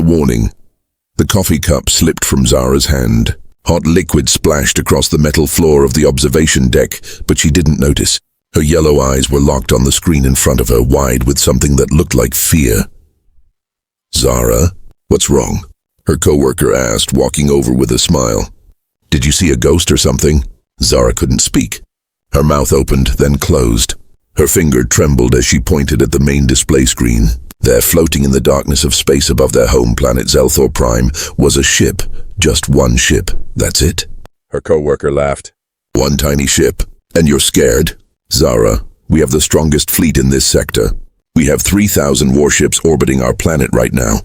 warning. The coffee cup slipped from Zara's hand. Hot liquid splashed across the metal floor of the observation deck, but she didn't notice. Her yellow eyes were locked on the screen in front of her, wide with something that looked like fear. "Zara, what's wrong?" her coworker asked, walking over with a smile. "Did you see a ghost or something?" Zara couldn't speak. Her mouth opened, then closed. Her finger trembled as she pointed at the main display screen. There, floating in the darkness of space above their home planet Zelthor Prime, was a ship. Just one ship. That's it? Her coworker laughed. "One tiny ship. And you're scared?" "Zara, we have the strongest fleet in this sector. We have 3,000 warships orbiting our planet right now."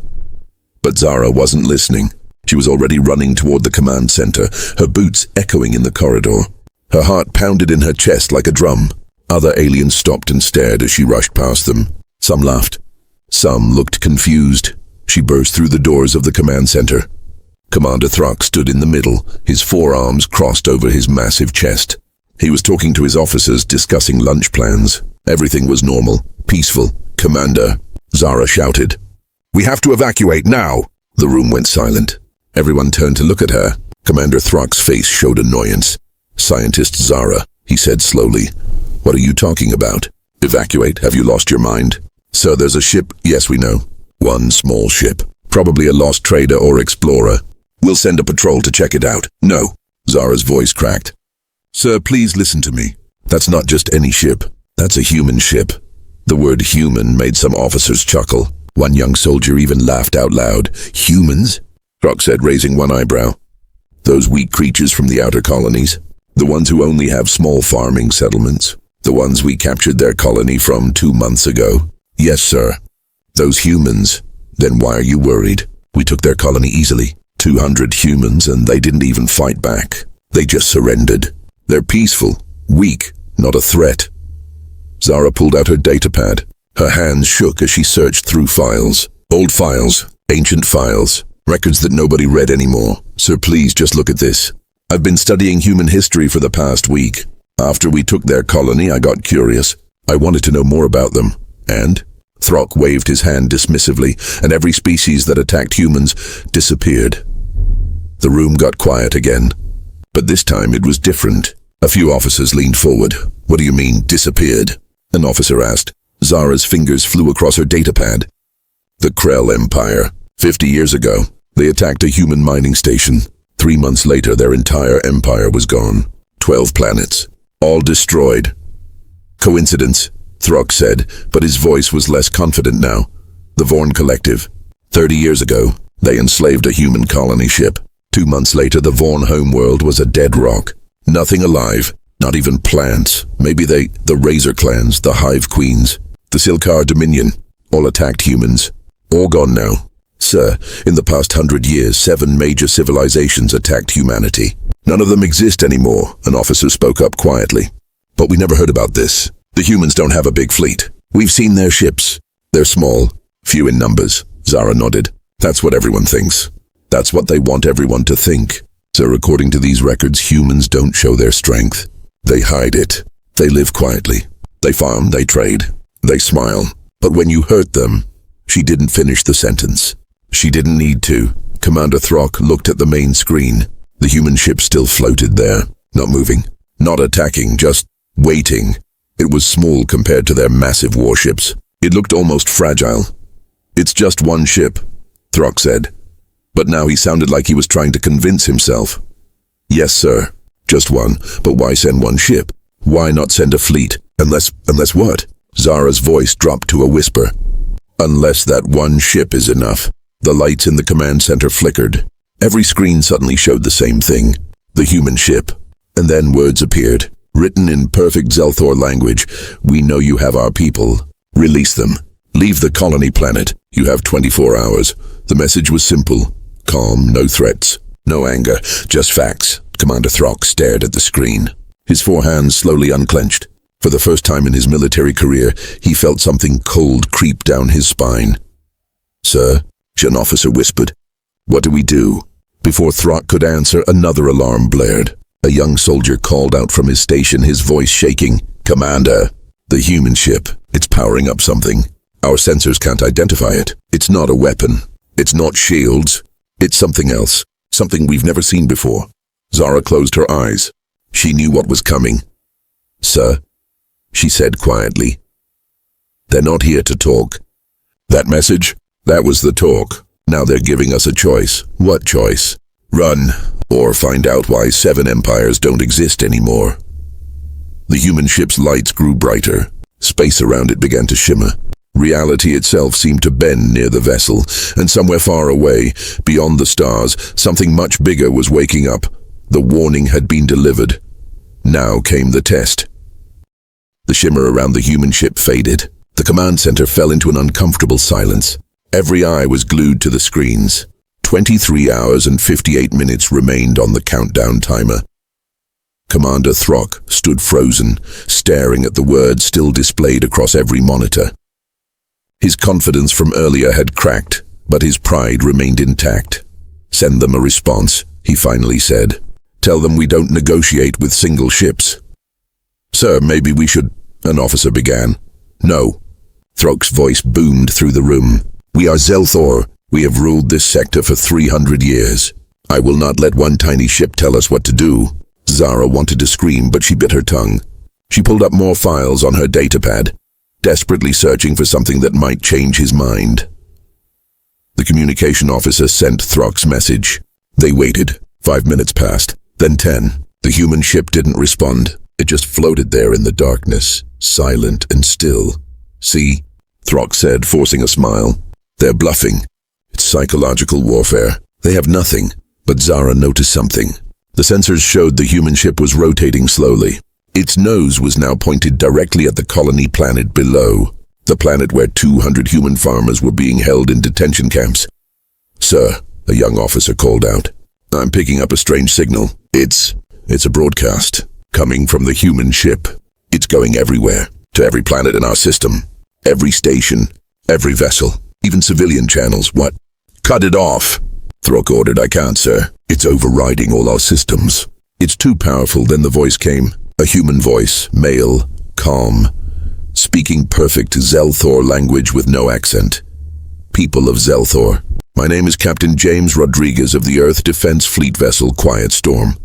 But Zara wasn't listening. She was already running toward the command center, her boots echoing in the corridor. Her heart pounded in her chest like a drum. Other aliens stopped and stared as she rushed past them. Some laughed. Some looked confused. She burst through the doors of the command center. Commander Throck stood in the middle, his forearms crossed over his massive chest. He was talking to his officers, discussing lunch plans. Everything was normal, peaceful. "Commander," Zara shouted. "We have to evacuate now." The room went silent. Everyone turned to look at her. Commander Throck's face showed annoyance. "Scientist Zara," he said slowly. "What are you talking about? Evacuate? Have you lost your mind?" "Sir, there's a ship." "Yes, we know. One small ship. Probably a lost trader or explorer. We'll send a patrol to check it out." "No." Zara's voice cracked. "Sir, please listen to me. That's not just any ship. That's a human ship." The word human made some officers chuckle. One young soldier even laughed out loud. "Humans?" Throck said, raising one eyebrow. "Those weak creatures from the outer colonies. The ones who only have small farming settlements. The ones we captured their colony from 2 months ago." "Yes, sir." "Those humans. Then why are you worried? We took their colony easily. 200 humans, and they didn't even fight back. They just surrendered. They're peaceful, weak, not a threat." Zara pulled out her datapad. Her hands shook as she searched through files. Old files, ancient files, records that nobody read anymore. "Sir, please just look at this. I've been studying human history for the past week. After we took their colony, I got curious. I wanted to know more about them. And?" Throck waved his hand dismissively, and every species that attacked humans disappeared. The room got quiet again. But this time it was different. A few officers leaned forward. "What do you mean, disappeared?" an officer asked. Zara's fingers flew across her datapad. "The Krell Empire. 50 years ago, they attacked a human mining station. 3 months later, their entire empire was gone. 12 planets. All destroyed." "Coincidence?" Throck said, but his voice was less confident now. "The Vorn Collective. 30 years ago, they enslaved a human colony ship. 2 months later, the Vorn homeworld was a dead rock. Nothing alive, not even plants. Maybe the Razor Clans, the Hive Queens, the Silkar Dominion, all attacked humans. All gone now. Sir, in the past 100 years, 7 major civilizations attacked humanity. None of them exist anymore," an officer spoke up quietly. "But we never heard about this. The humans don't have a big fleet. We've seen their ships. They're small, few in numbers." Zara nodded. "That's what everyone thinks. That's what they want everyone to think. Sir, according to these records, humans don't show their strength. They hide it. They live quietly. They farm, they trade, they smile. But when you hurt them..." She didn't finish the sentence. She didn't need to. Commander Throck looked at the main screen. The human ship still floated there, not moving, not attacking, just waiting. It was small compared to their massive warships. It looked almost fragile. "It's just one ship," Throck said. But now he sounded like he was trying to convince himself. "Yes, sir. Just one. But why send one ship? Why not send a fleet? Unless what?" Zara's voice dropped to a whisper. "Unless that one ship is enough." The lights in the command center flickered. Every screen suddenly showed the same thing. The human ship. And then words appeared. Written in perfect Zelthor language. "We know you have our people. Release them. Leave the colony planet. You have 24 hours. The message was simple. Calm, no threats. No anger, just facts. Commander Throck stared at the screen. His 4 hands slowly unclenched. For the first time in his military career, he felt something cold creep down his spine. "Sir," an officer whispered. "What do we do?" Before Throck could answer, another alarm blared. A young soldier called out from his station, his voice shaking. "Commander, the human ship. It's powering up something. Our sensors can't identify it. It's not a weapon. It's not shields. It's something else. Something we've never seen before. Zara closed her eyes. She knew what was coming. Sir, she said quietly. They're not here to talk. That message? That was the talk. Now they're giving us a choice. What choice? Run, or find out why 7 empires don't exist anymore. The human ship's lights grew brighter. Space around it began to shimmer. Reality itself seemed to bend near the vessel, and somewhere far away, beyond the stars, something much bigger was waking up. The warning had been delivered. Now came the test. The shimmer around the human ship faded. The command center fell into an uncomfortable silence. Every eye was glued to the screens. 23 hours and 58 minutes remained on the countdown timer. Commander Throck stood frozen, staring at the words still displayed across every monitor. His confidence from earlier had cracked, but his pride remained intact. Send them a response, he finally said. Tell them we don't negotiate with single ships. Sir, maybe we should... An officer began. No. Throck's voice boomed through the room. We are Zelthor. We have ruled this sector for 300 years. I will not let one tiny ship tell us what to do. Zara wanted to scream, but she bit her tongue. She pulled up more files on her datapad, desperately searching for something that might change his mind. The communication officer sent Throck's message. They waited. 5 minutes passed, then 10. The human ship didn't respond. It just floated there in the darkness, silent and still. See? Throck said, forcing a smile. They're bluffing. It's psychological warfare. They have nothing. But Zara noticed something. The sensors showed the human ship was rotating slowly. Its nose was now pointed directly at the colony planet below, the planet where 200 human farmers were being held in detention camps. Sir, a young officer called out. I'm picking up a strange signal. It's a broadcast, coming from the human ship. It's going everywhere, to every planet in our system. Every station, every vessel, even civilian channels. What? Cut it off. Throck ordered. I can't, sir. It's overriding all our systems. It's too powerful. Then the voice came. A human voice, male, calm, speaking perfect Zelthor language with no accent. People of Zelthor, my name is Captain James Rodriguez of the Earth Defense Fleet vessel Quiet Storm.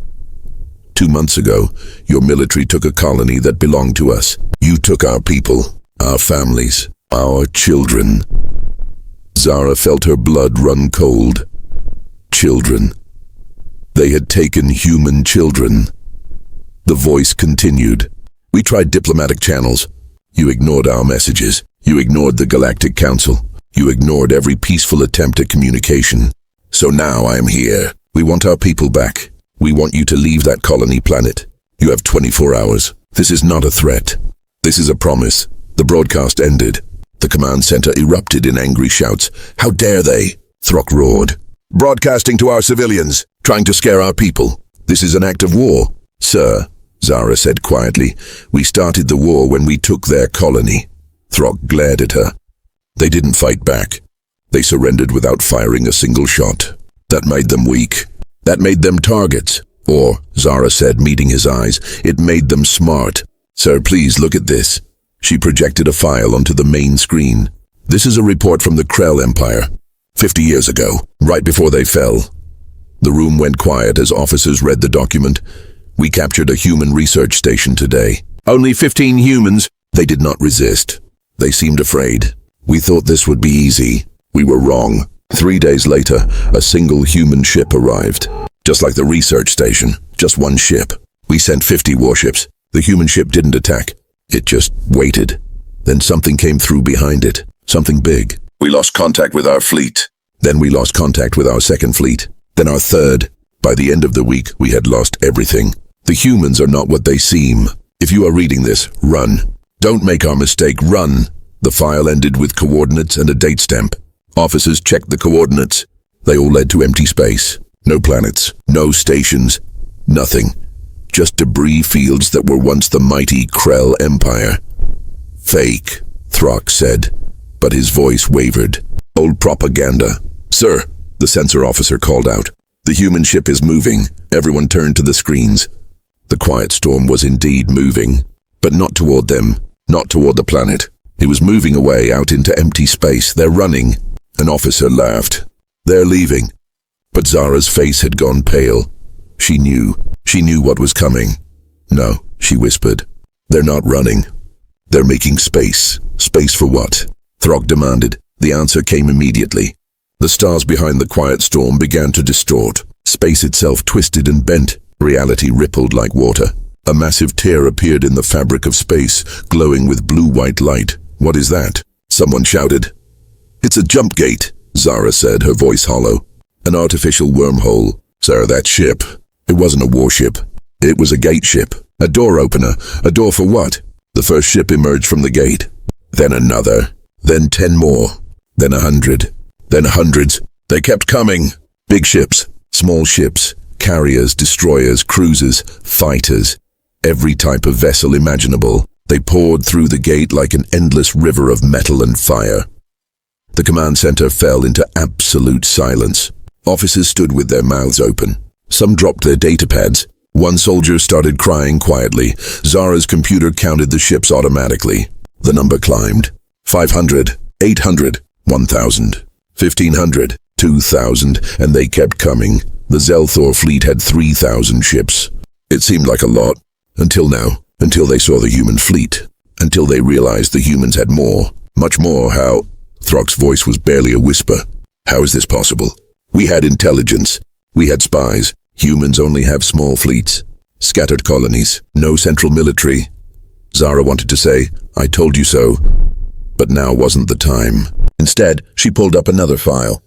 2 months ago, your military took a colony that belonged to us. You took our people, our families, our children. Zara felt her blood run cold. Children. They had taken human children. The voice continued. We tried diplomatic channels. You ignored our messages. You ignored the Galactic Council. You ignored every peaceful attempt at communication. So now I am here. We want our people back. We want you to leave that colony planet. You have 24 hours. This is not a threat. This is a promise. The broadcast ended. The command center erupted in angry shouts. How dare they? Throck roared. Broadcasting to our civilians, trying to scare our people. This is an act of war. Sir, Zara said quietly, we started the war when we took their colony. Throck glared at her. They didn't fight back. They surrendered without firing a single shot. That made them weak. That made them targets. Or, Zara said, meeting his eyes, it made them smart. Sir, please look at this. She projected a file onto the main screen. This is a report from the Krell Empire. 50 years ago, right before they fell. The room went quiet as officers read the document. We captured a human research station today. Only 15 humans. They did not resist. They seemed afraid. We thought this would be easy. We were wrong. 3 days later, a single human ship arrived. Just like the research station. Just one ship. We sent 50 warships. The human ship didn't attack. It just waited. Then something came through behind it. Something big. We lost contact with our fleet. Then we lost contact with our second fleet. Then our third. By the end of the week, we had lost everything. The humans are not what they seem. If you are reading this, run. Don't make our mistake, run. The file ended with coordinates and a date stamp. Officers checked the coordinates. They all led to empty space. No planets, no stations, nothing. Just debris fields that were once the mighty Krell Empire. Fake, Throck said, but his voice wavered. Old propaganda. Sir, the sensor officer called out. The human ship is moving. Everyone turned to the screens. The Quiet Storm was indeed moving, but not toward them, not toward the planet. It was moving away out into empty space. They're running. An officer laughed. They're leaving. But Zara's face had gone pale. She knew what was coming. No, she whispered. They're not running. They're making space. Space for what? Throg demanded. The answer came immediately. The stars behind the quiet storm began to distort. Space itself twisted and bent. Reality rippled like water. A massive tear appeared in the fabric of space, glowing with blue-white light. What is that? Someone shouted. It's a jump gate, Zara said, her voice hollow. An artificial wormhole. Sir, that ship. It wasn't a warship. It was a gate ship. A door opener. A door for what? The first ship emerged from the gate. Then another. Then 10 more. Then 100. Then hundreds. They kept coming. Big ships. Small ships. Carriers, destroyers, cruisers, fighters. Every type of vessel imaginable. They poured through the gate like an endless river of metal and fire. The command center fell into absolute silence. Officers stood with their mouths open. Some dropped their data pads. One soldier started crying quietly. Zara's computer counted the ships automatically. The number climbed. 500, 800, 1,000, 1,500, 2,000, and they kept coming. The Zelthor fleet had 3,000 ships. It seemed like a lot. Until now. Until they saw the human fleet. Until they realized the humans had more. Much more. How? Throg's voice was barely a whisper. How is this possible? We had intelligence. We had spies. Humans only have small fleets. Scattered colonies. No central military. Zara wanted to say, I told you so. But now wasn't the time. Instead, she pulled up another file.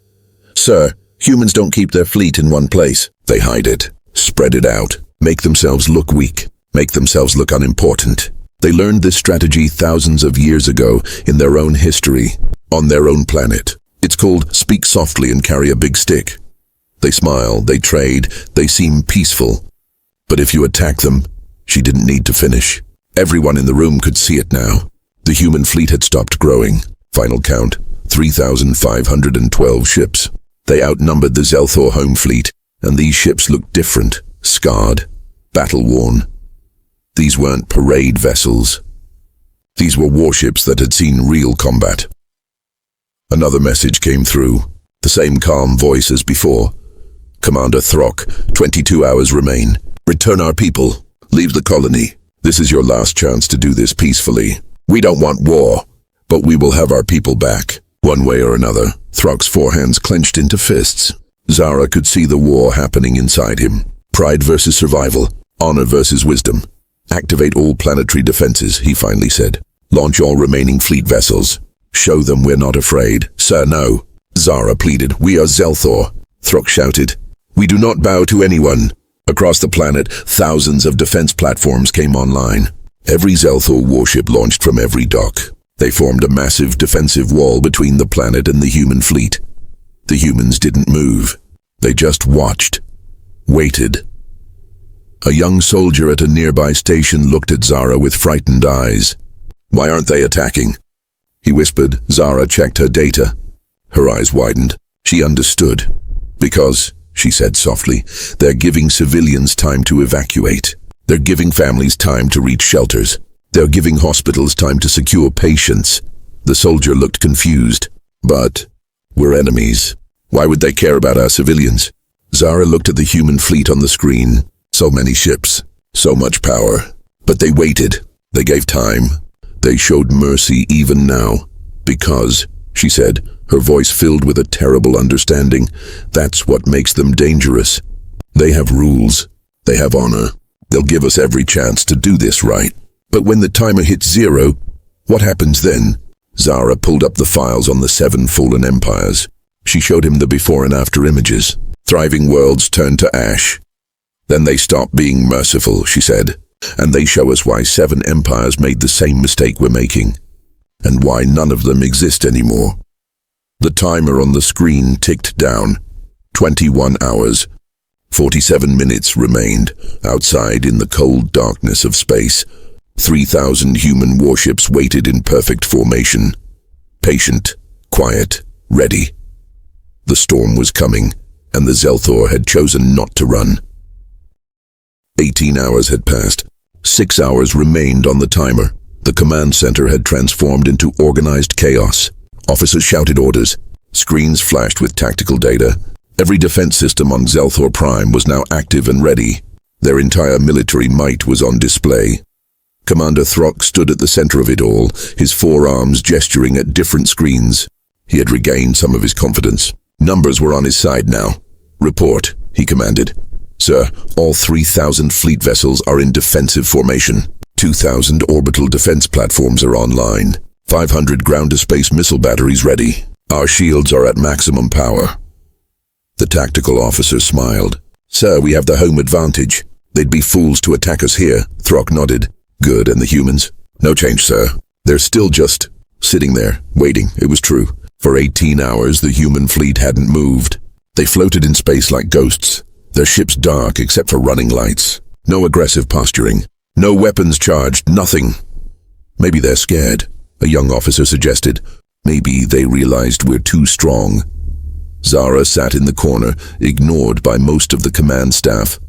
Sir, humans don't keep their fleet in one place. They hide it. Spread it out. Make themselves look weak. Make themselves look unimportant. They learned this strategy thousands of years ago in their own history, on their own planet. It's called speak softly and carry a big stick. They smile, they trade, they seem peaceful. But if you attack them, she didn't need to finish. Everyone in the room could see it now. The human fleet had stopped growing. Final count, 3,512 ships. They outnumbered the Zelthor home fleet, and these ships looked different, scarred, battle-worn. These weren't parade vessels. These were warships that had seen real combat. Another message came through, the same calm voice as before. Commander Throg, 22 hours remain. Return our people. Leave the colony. This is your last chance to do this peacefully. We don't want war, but we will have our people back, one way or another. Throg's forehands clenched into fists. Zara could see the war happening inside him. Pride versus survival. Honor versus wisdom. Activate all planetary defenses, he finally said. Launch all remaining fleet vessels. Show them we're not afraid. Sir, no. Zara pleaded. We are Zelthor. Throg shouted. We do not bow to anyone. Across the planet, thousands of defense platforms came online. Every Zelthor warship launched from every dock. They formed a massive defensive wall between the planet and the human fleet. The humans didn't move. They just watched. Waited. A young soldier at a nearby station looked at Zara with frightened eyes. Why aren't they attacking? He whispered. Zara checked her data. Her eyes widened. She understood. Because, she said softly, they're giving civilians time to evacuate. They're giving families time to reach shelters. They're giving hospitals time to secure patients. The soldier looked confused. But, we're enemies. Why would they care about our civilians? Zara looked at the human fleet on the screen. So many ships, so much power. But they waited. They gave time. They showed mercy even now. Because, she said, her voice filled with a terrible understanding, that's what makes them dangerous. They have rules. They have honor. They'll give us every chance to do this right. But when the timer hits 0, what happens then? Zara pulled up the files on the 7 fallen empires. She showed him the before and after images. Thriving worlds turned to ash. Then they stop being merciful, she said, and they show us why 7 empires made the same mistake we're making, and why none of them exist anymore. The timer on the screen ticked down. 21 hours. 47 minutes remained, outside in the cold darkness of space. 3,000 human warships waited in perfect formation. Patient, quiet, ready. The storm was coming, and the Zelthor had chosen not to run. 18 hours had passed. 6 hours remained on the timer. The command center had transformed into organized chaos. Officers shouted orders. Screens flashed with tactical data. Every defense system on Zelthor Prime was now active and ready. Their entire military might was on display. Commander Throck stood at the center of it all, his forearms gesturing at different screens. He had regained some of his confidence. Numbers were on his side now. "Report," he commanded. "Sir, all 3,000 fleet vessels are in defensive formation. 2,000 orbital defense platforms are online. 500 ground-to-space missile batteries ready. Our shields are at maximum power." The tactical officer smiled. "Sir, we have the home advantage. They'd be fools to attack us here." Throck nodded. "Good, and the humans?" "No change, sir. They're still just sitting there, waiting." It was true. For 18 hours, the human fleet hadn't moved. They floated in space like ghosts, their ships dark except for running lights. No aggressive posturing. No weapons charged, nothing. "Maybe they're scared," a young officer suggested. "Maybe they realized we're too strong." Zara sat in the corner, ignored by most of the command staff.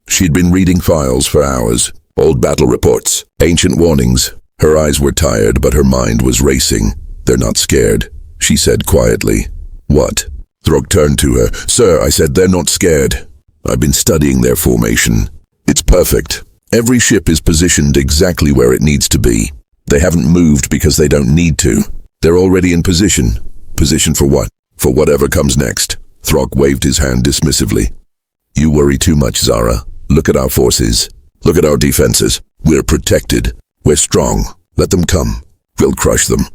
She'd been reading files for hours, old battle reports, ancient warnings. Her eyes were tired, but her mind was racing. "They're not scared," she said quietly. "What?" Throck turned to her. "Sir, I said they're not scared. I've been studying their formation. It's perfect. Every ship is positioned exactly where it needs to be. They haven't moved because they don't need to. They're already in position. Position for what? For whatever comes next." Throck waved his hand dismissively. "You worry too much, Zara. Look at our forces. Look at our defenses. We're protected. We're strong. Let them come. We'll crush them."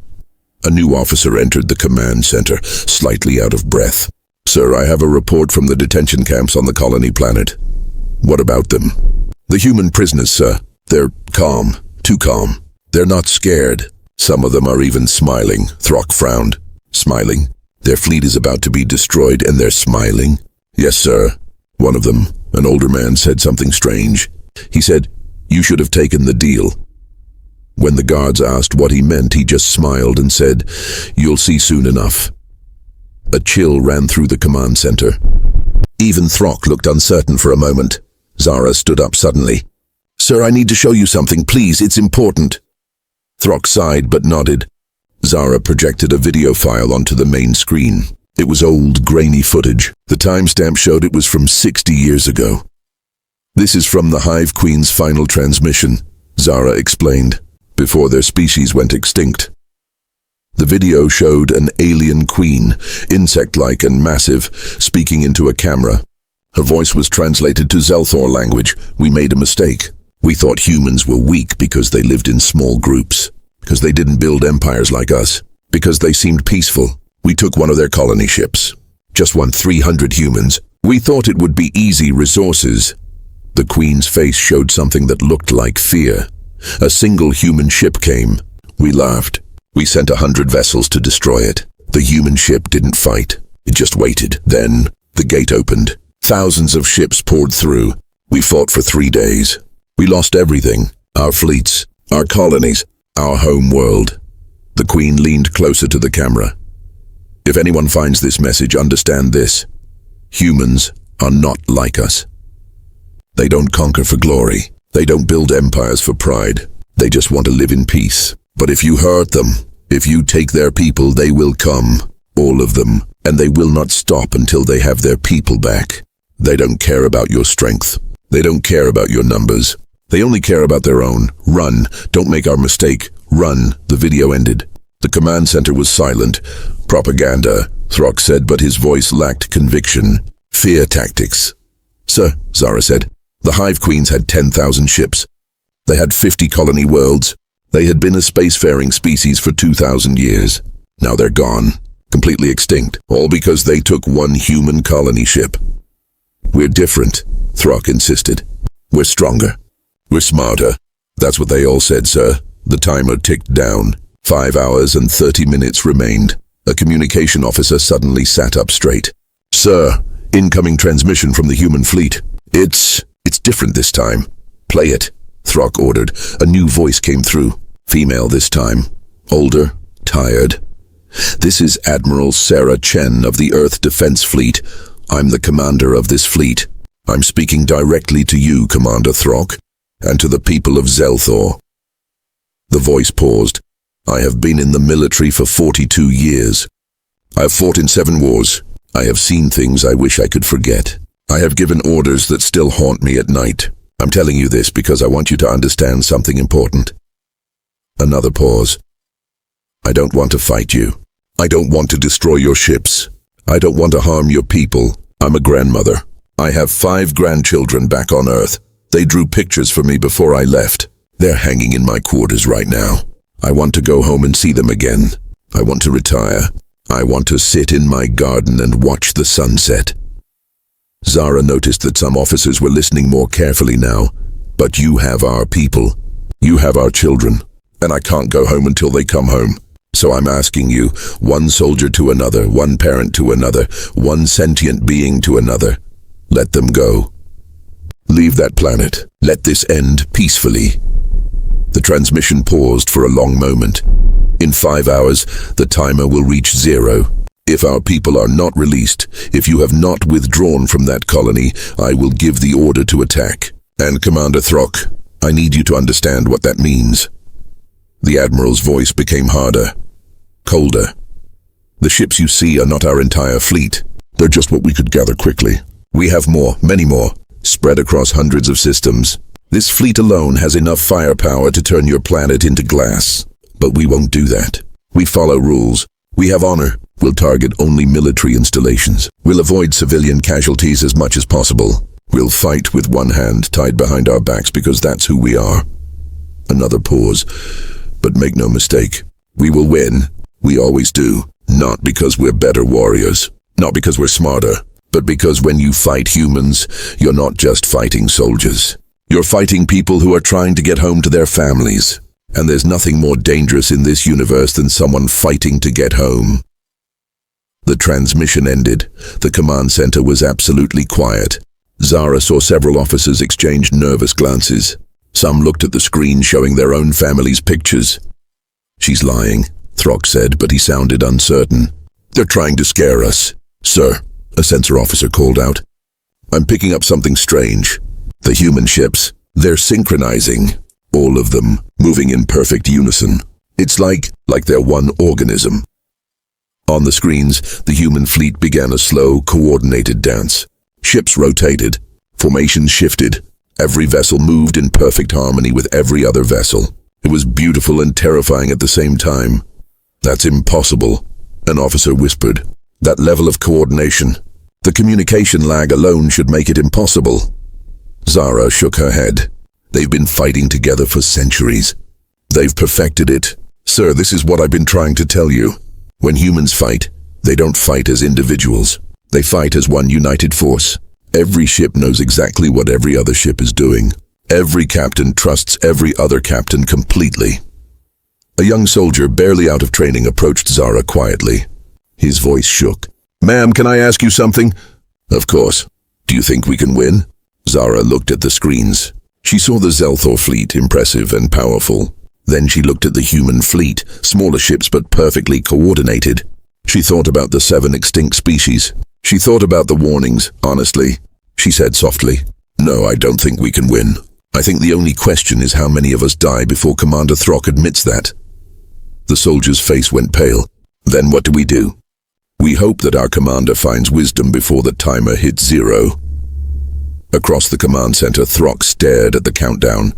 A new officer entered the command center, slightly out of breath. "Sir, I have a report from the detention camps on the colony planet." "What about them?" "The human prisoners, sir. They're calm. Too calm. They're not scared. Some of them are even smiling." Throck frowned. "Smiling? Their fleet is about to be destroyed and they're smiling?" "Yes, sir." One of them, an older man, said something strange. He said, "You should have taken the deal." When the guards asked what he meant, he just smiled and said, "You'll see soon enough." A chill ran through the command center. Even Throck looked uncertain for a moment. Zara stood up suddenly. "Sir, I need to show you something, please. It's important." Throck sighed but nodded. Zara projected a video file onto the main screen. It was old, grainy footage. The timestamp showed it was from 60 years ago. "This is from the Hive Queen's final transmission," Zara explained, "before their species went extinct." The video showed an alien queen, insect-like and massive, speaking into a camera. Her voice was translated to Zelthor language. "We made a mistake. We thought humans were weak because they lived in small groups, because they didn't build empires like us, because they seemed peaceful. We took one of their colony ships. Just 300 humans. We thought it would be easy resources." The queen's face showed something that looked like fear. "A single human ship came. We laughed. We sent 100 vessels to destroy it. The human ship didn't fight. It just waited. Then the gate opened. Thousands of ships poured through. We fought for 3 days. We lost everything. Our fleets, our colonies, our home world." The queen leaned closer to the camera. "If anyone finds this message, understand this. Humans are not like us. They don't conquer for glory. They don't build empires for pride. They just want to live in peace. But if you hurt them, if you take their people, they will come. All of them. And they will not stop until they have their people back. They don't care about your strength. They don't care about your numbers. They only care about their own. Run. Don't make our mistake. Run." The video ended. The command center was silent. "Propaganda," Throck said, but his voice lacked conviction. "Fear tactics." "Sir," Zara said, "the Hive Queens had 10,000 ships. They had 50 colony worlds. They had been a spacefaring species for 2,000 years. Now they're gone, completely extinct, all because they took one human colony ship." "We're different," Throck insisted. "We're stronger. We're smarter." "That's what they all said, sir." The timer ticked down. 5 hours and 30 minutes remained. A communication officer suddenly sat up straight. "Sir, incoming transmission from the human fleet. It's different this time." "Play it," Throck ordered. A new voice came through. Female this time. Older, tired. "This is Admiral Sarah Chen of the Earth Defense Fleet. I'm the commander of this fleet. I'm speaking directly to you, Commander Throck, and to the people of Zelthor." The voice paused. "I have been in the military for 42 years. I have fought in 7 wars. I have seen things I wish I could forget. I have given orders that still haunt me at night. I'm telling you this because I want you to understand something important. Another pause. I don't want to fight you. I don't want to destroy your ships. I don't want to harm your people. I'm a grandmother. I have 5 grandchildren back on Earth. They drew pictures for me before I left. They're hanging in my quarters right now. I want to go home and see them again. I want to retire. I want to sit in my garden and watch the sunset. Zara noticed that some officers were listening more carefully now. But you have our people. You have our children. And I can't go home until they come home. So I'm asking you, one soldier to another, one parent to another, one sentient being to another. Let them go. Leave that planet. Let this end peacefully. The transmission paused for a long moment. In 5 hours, the timer will reach 0. If our people are not released, if you have not withdrawn from that colony, I will give the order to attack. And Commander Throck, I need you to understand what that means. The Admiral's voice became harder, colder. The ships you see are not our entire fleet. They're just what we could gather quickly. We have more, many more, spread across hundreds of systems. This fleet alone has enough firepower to turn your planet into glass. But we won't do that. We follow rules. We have honor. We'll target only military installations. We'll avoid civilian casualties as much as possible. We'll fight with one hand tied behind our backs because that's who we are. Another pause. But make no mistake, we will win. We always do. Not because we're better warriors. Not because we're smarter. But because when you fight humans, you're not just fighting soldiers. You're fighting people who are trying to get home to their families. And there's nothing more dangerous in this universe than someone fighting to get home. The transmission ended. The command center was absolutely quiet. Zara saw several officers exchange nervous glances. Some looked at the screen showing their own families' pictures. She's lying, Throck said, but he sounded uncertain. They're trying to scare us. Sir, a sensor officer called out. I'm picking up something strange. The human ships, they're synchronizing. All of them, moving in perfect unison. It's like they're one organism. On the screens, the human fleet began a slow, coordinated dance. Ships rotated. Formations shifted. Every vessel moved in perfect harmony with every other vessel. It was beautiful and terrifying at the same time. That's impossible, an officer whispered. That level of coordination. The communication lag alone should make it impossible. Zara shook her head. They've been fighting together for centuries. They've perfected it. Sir, this is what I've been trying to tell you. When humans fight, they don't fight as individuals. They fight as one united force. Every ship knows exactly what every other ship is doing. Every captain trusts every other captain completely. A young soldier, barely out of training, approached Zara quietly. His voice shook. Ma'am, can I ask you something? Of course. Do you think we can win? Zara looked at the screens. She saw the Zelthor fleet, impressive and powerful. Then she looked at the human fleet, smaller ships but perfectly coordinated. She thought about the 7 extinct species. She thought about the warnings, honestly. She said softly, No, I don't think we can win. I think the only question is how many of us die before Commander Throck admits that. The soldier's face went pale. Then what do? We hope that our commander finds wisdom before the timer hits 0. Across the command center, Throck stared at the countdown.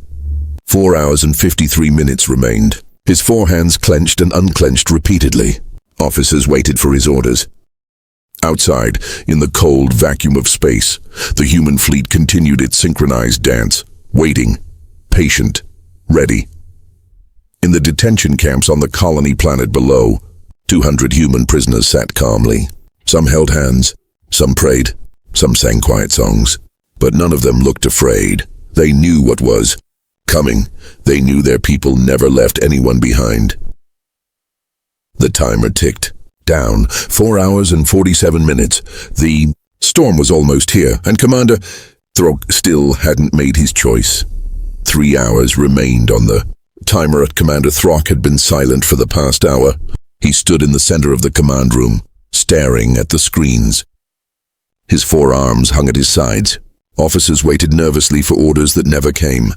4 hours and 53 minutes remained. His 4 hands clenched and unclenched repeatedly. Officers waited for his orders. Outside, in the cold vacuum of space, the human fleet continued its synchronized dance, waiting, patient, ready. In the detention camps on the colony planet below, 200 human prisoners sat calmly. Some held hands, some prayed, some sang quiet songs. But none of them looked afraid. They knew what was coming. They knew their people never left anyone behind. The timer ticked down. 4 hours and 47 minutes. The storm was almost here, and Commander Throck still hadn't made his choice. 3 hours remained on the timer. Commander Throck had been silent for the past hour. He stood in the center of the command room, staring at the screens. His 4 arms hung at his sides. Officers waited nervously for orders that never came.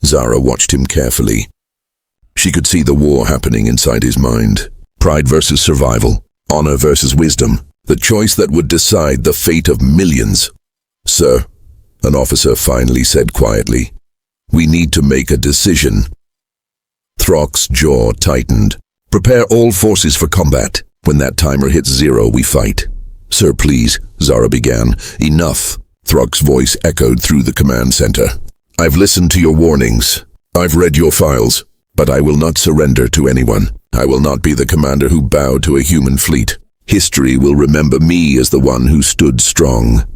Zara watched him carefully. She could see the war happening inside his mind. Pride versus survival. Honor versus wisdom. The choice that would decide the fate of millions. Sir, an officer finally said quietly, we need to make a decision. Throck's jaw tightened. Prepare all forces for combat. When that timer hits 0, we fight. Sir, please, Zara began. Enough. Throck's voice echoed through the command center. I've listened to your warnings. I've read your files, but I will not surrender to anyone. I will not be the commander who bowed to a human fleet. History will remember me as the one who stood strong.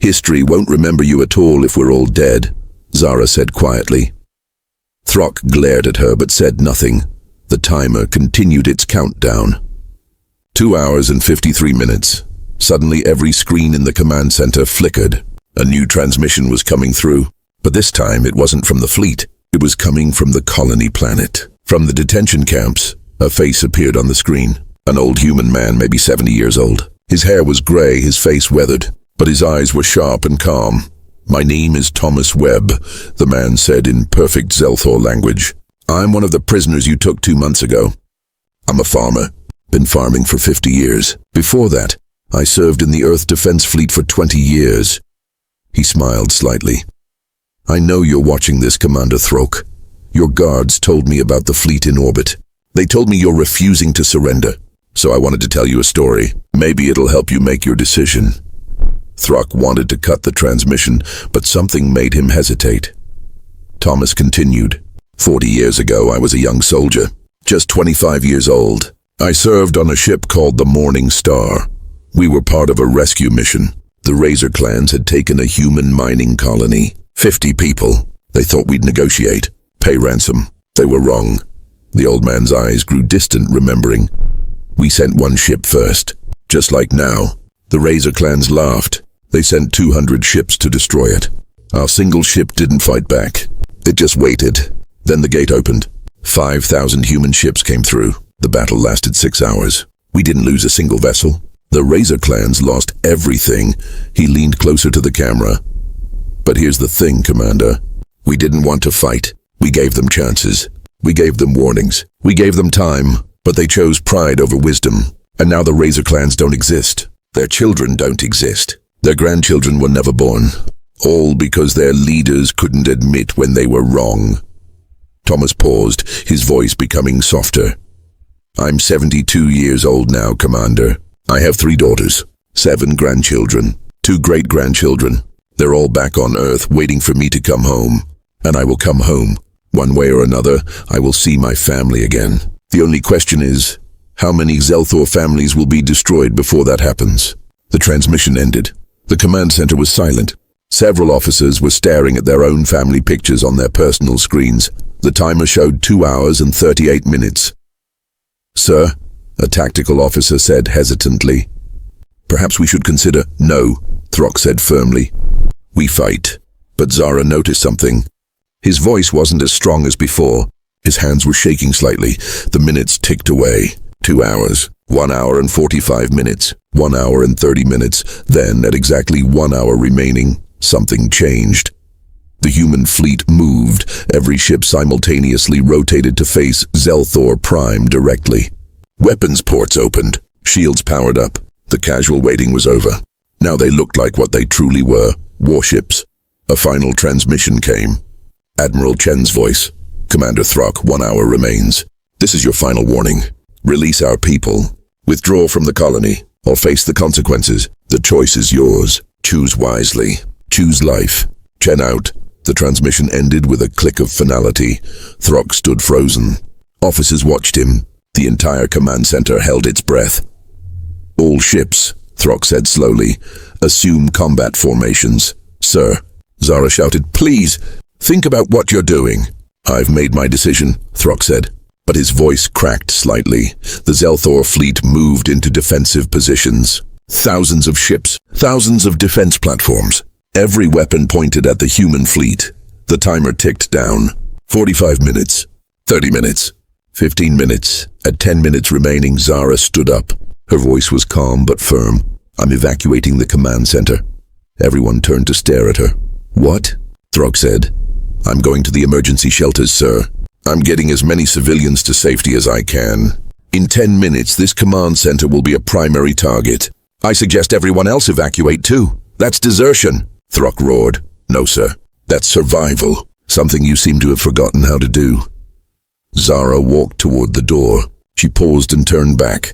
History won't remember you at all if we're all dead, Zara said quietly. Throck glared at her but said nothing. The timer continued its countdown. 2 hours and 53 minutes. Suddenly every screen in the command center flickered. A new transmission was coming through, but this time it wasn't from the fleet. It was coming from the colony planet. From the detention camps, a face appeared on the screen. An old human man, maybe 70 years old. His hair was gray, his face weathered, but his eyes were sharp and calm. My name is Thomas Webb, the man said in perfect Zelthor language. I'm one of the prisoners you took 2 months ago. I'm a farmer. Been farming for 50 years. Before that, I served in the Earth Defense Fleet for 20 years. He smiled slightly. I know you're watching this, Commander Throck. Your guards told me about the fleet in orbit. They told me you're refusing to surrender, so I wanted to tell you a story. Maybe it'll help you make your decision. Throck wanted to cut the transmission, but something made him hesitate. Thomas continued. 40 years ago, I was a young soldier, just 25 years old. I served on a ship called the Morning Star. We were part of a rescue mission. The Razor clans had taken a human mining colony. 50 people. They thought we'd negotiate, pay ransom. They were wrong. The old man's eyes grew distant, remembering. We sent one ship first. Just like now. The Razor clans laughed. They sent 200 ships to destroy it. Our single ship didn't fight back. It just waited. Then the gate opened. 5,000 human ships came through. The battle lasted 6 hours. We didn't lose a single vessel. The Razor clans lost everything. He leaned closer to the camera. But here's the thing, Commander. We didn't want to fight. We gave them chances. We gave them warnings. We gave them time. But they chose pride over wisdom. And now the Razor clans don't exist. Their children don't exist. Their grandchildren were never born. All because their leaders couldn't admit when they were wrong. Thomas paused, his voice becoming softer. I'm 72 years old now, Commander. I have 3 daughters, 7 grandchildren, 2 great-grandchildren. They're all back on Earth waiting for me to come home. And I will come home. One way or another, I will see my family again. The only question is, how many Zelthor families will be destroyed before that happens? The transmission ended. The command center was silent. Several officers were staring at their own family pictures on their personal screens. The timer showed 2 hours and 38 minutes. Sir, a tactical officer said hesitantly. Perhaps we should consider— No, Throck said firmly. We fight. But Zara noticed something. His voice wasn't as strong as before. His hands were shaking slightly. The minutes ticked away. 2 hours, 1 hour and 45 minutes, 1 hour and 30 minutes. Then, at exactly 1 hour remaining, something changed. The human fleet moved. Every ship simultaneously rotated to face Zelthor Prime directly. Weapons ports opened. Shields powered up. The casual waiting was over. Now they looked like what they truly were, warships. A final transmission came. Admiral Chen's voice. Commander Throck, 1 hour remains. This is your final warning. Release our people. Withdraw from the colony, or face the consequences. The choice is yours. Choose wisely. Choose life. Chen out. The transmission ended with a click of finality. Throck stood frozen. Officers watched him. The entire command center held its breath. All ships, Throck said slowly, assume combat formations. Sir, Zara shouted, please, think about what you're doing. I've made my decision, Throck said. But his voice cracked slightly. The Zelthor fleet moved into defensive positions. Thousands of ships, thousands of defense platforms. Every weapon pointed at the human fleet. The timer ticked down. 45 minutes. 30 minutes. 15 minutes. At 10 minutes remaining, Zara stood up. Her voice was calm but firm. I'm evacuating the command center. Everyone turned to stare at her. What? Throck said. I'm going to the emergency shelters, sir. I'm getting as many civilians to safety as I can. In 10 minutes, this command center will be a primary target. I suggest everyone else evacuate too. That's desertion, Throck roared. No, sir. That's survival. Something you seem to have forgotten how to do. Zara walked toward the door. She paused and turned back.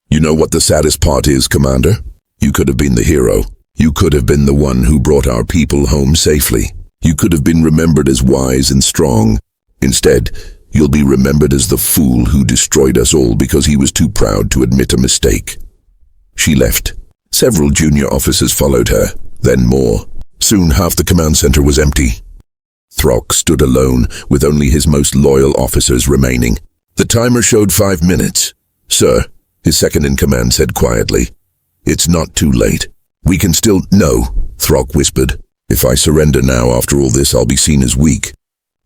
You know what the saddest part is, Commander? You could have been the hero. You could have been the one who brought our people home safely. You could have been remembered as wise and strong. Instead, you'll be remembered as the fool who destroyed us all because he was too proud to admit a mistake. She left. Several junior officers followed her, then more. Soon half the command center was empty. Throck stood alone, with only his most loyal officers remaining. The timer showed 5 minutes. Sir, his second-in-command said quietly. It's not too late. We can still— No, Throck whispered. If I surrender now after all this, I'll be seen as weak.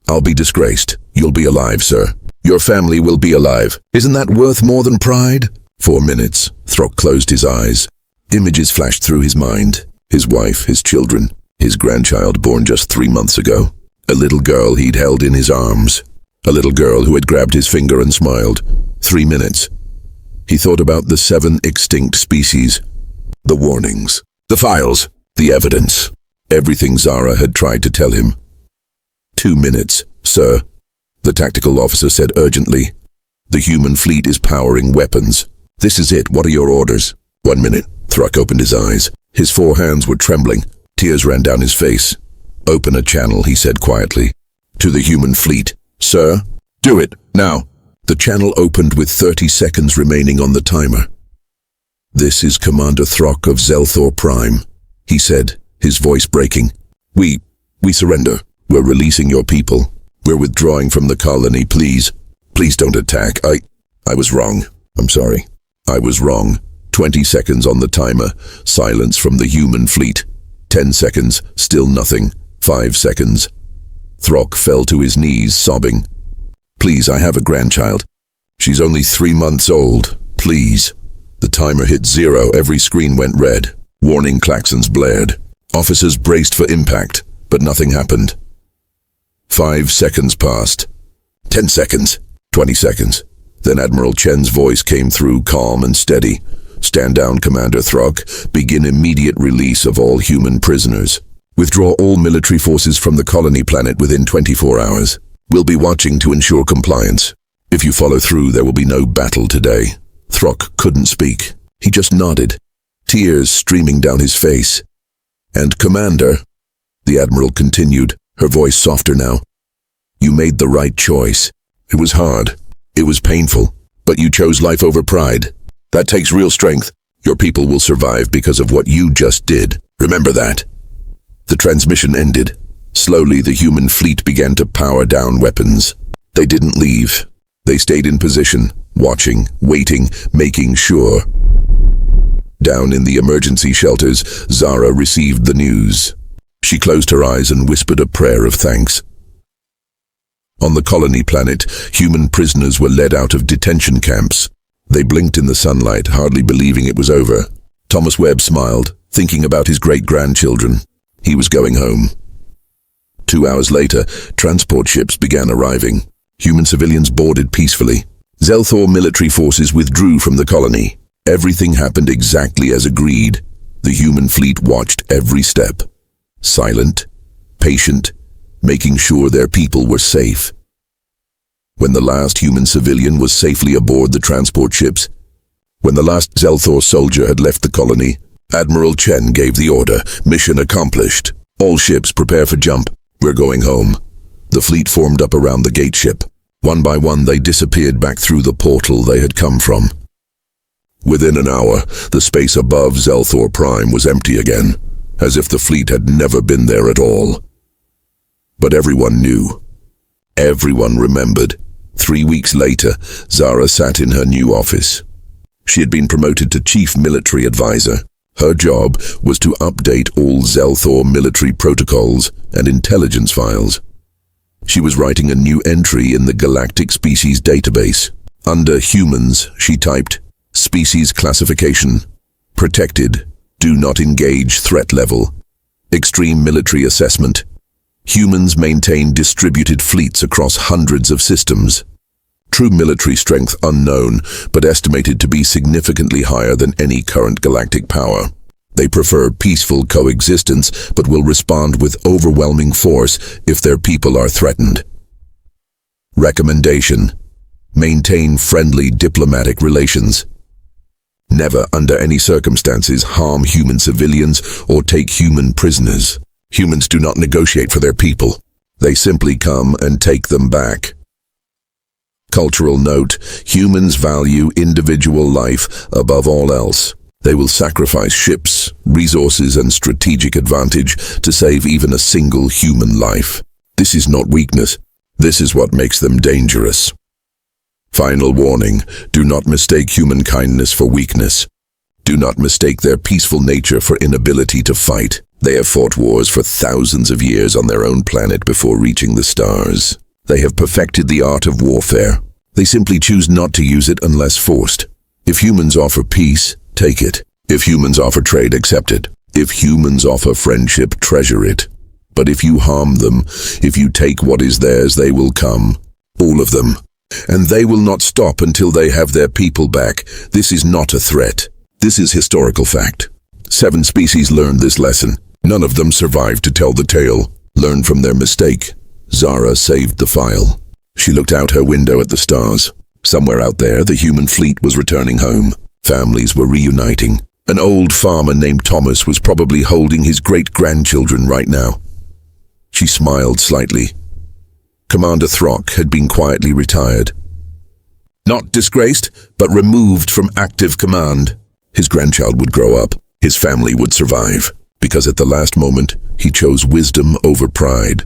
I'll be disgraced. You'll be alive, sir. Your family will be alive. Isn't that worth more than pride? 4 minutes. Throck closed his eyes. Images flashed through his mind. His wife, his children, his grandchild born just 3 months ago. A little girl he'd held in his arms. A little girl who had grabbed his finger and smiled. 3 minutes. He thought about the 7 extinct species. The warnings. The files. The evidence. Everything Zara had tried to tell him. 2 minutes, sir, the tactical officer said urgently. The human fleet is powering weapons. This is it. What are your orders? 1 minute. Throck opened his eyes. His 4 hands were trembling. Tears ran down his face. Open a channel, he said quietly. To the human fleet. Sir? Do it, now. The channel opened with 30 seconds remaining on the timer. This is Commander Throck of Zelthor Prime, he said, his voice breaking. We surrender. We're releasing your people. We're withdrawing from the colony, please. Please don't attack. I was wrong. I'm sorry. I was wrong. 20 seconds on the timer. Silence from the human fleet. 10 seconds. Still nothing. 5 seconds. Throck fell to his knees, sobbing. Please, I have a grandchild. She's only 3 months old. Please. The timer hit 0. Every screen went red. Warning klaxons blared. Officers braced for impact, but nothing happened. 5 seconds passed. 10 seconds. 20 seconds. Then Admiral Chen's voice came through, calm and steady. Stand down, Commander Throck. Begin immediate release of all human prisoners. Withdraw all military forces from the colony planet within 24 hours. We'll be watching to ensure compliance. If you follow through, there will be no battle today. Throck couldn't speak. He just nodded, tears streaming down his face. And Commander, the Admiral continued, her voice softer now, you made the right choice. It was hard. It was painful. But you chose life over pride. That takes real strength. Your people will survive because of what you just did. Remember that. The transmission ended. Slowly, the human fleet began to power down weapons. They didn't leave. They stayed in position, watching, waiting, making sure. Down in the emergency shelters, Zara received the news. She closed her eyes and whispered a prayer of thanks. On the colony planet, human prisoners were led out of detention camps. They blinked in the sunlight, hardly believing it was over. Thomas Webb smiled, thinking about his great-grandchildren. He was going home. 2 hours later, transport ships began arriving. Human civilians boarded peacefully. Zelthor military forces withdrew from the colony. Everything happened exactly as agreed. The human fleet watched every step. Silent, patient, making sure their people were safe. When the last human civilian was safely aboard the transport ships, when the last Zelthor soldier had left the colony, Admiral Chen gave the order, mission accomplished. All ships prepare for jump. We're going home. The fleet formed up around the gate ship. One by one they disappeared back through the portal they had come from. Within an hour, the space above Zelthor Prime was empty again, as if the fleet had never been there at all. But everyone knew. Everyone remembered. 3 weeks later, Zara sat in her new office. She had been promoted to Chief Military Advisor. Her job was to update all Zelthor military protocols and intelligence files. She was writing a new entry in the Galactic Species Database. Under Humans, she typed, Species Classification, Protected, Do Not Engage Threat Level, Extreme Military Assessment. Humans maintain distributed fleets across hundreds of systems. True military strength unknown, but estimated to be significantly higher than any current galactic power. They prefer peaceful coexistence, but will respond with overwhelming force if their people are threatened. Recommendation: maintain friendly diplomatic relations. Never, under any circumstances, harm human civilians or take human prisoners. Humans do not negotiate for their people. They simply come and take them back. Cultural note: humans value individual life above all else. They will sacrifice ships, resources, and strategic advantage to save even a single human life. This is not weakness. This is what makes them dangerous. Final warning: do not mistake human kindness for weakness. Do not mistake their peaceful nature for inability to fight. They have fought wars for thousands of years on their own planet before reaching the stars. They have perfected the art of warfare. They simply choose not to use it unless forced. If humans offer peace, take it. If humans offer trade, accept it. If humans offer friendship, treasure it. But if you harm them, if you take what is theirs, they will come. All of them. And they will not stop until they have their people back. This is not a threat. This is historical fact. 7 species learned this lesson. None of them survived to tell the tale. Learn from their mistake. Zara saved the file. She looked out her window at the stars. Somewhere out there, the human fleet was returning home. Families were reuniting. An old farmer named Thomas was probably holding his great-grandchildren right now. She smiled slightly. Commander Throck had been quietly retired. Not disgraced, but removed from active command. His grandchild would grow up. His family would survive. Because at the last moment, he chose wisdom over pride.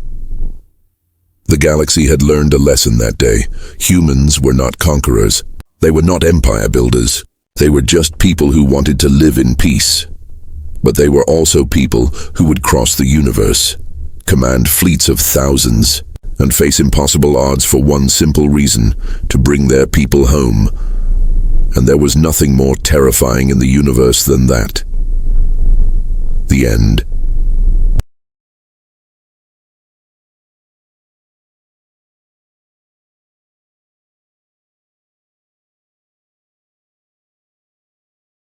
The galaxy had learned a lesson that day. Humans were not conquerors. They were not empire builders. They were just people who wanted to live in peace. But they were also people who would cross the universe, command fleets of thousands, and face impossible odds for one simple reason: to bring their people home. And there was nothing more terrifying in the universe than that. The end.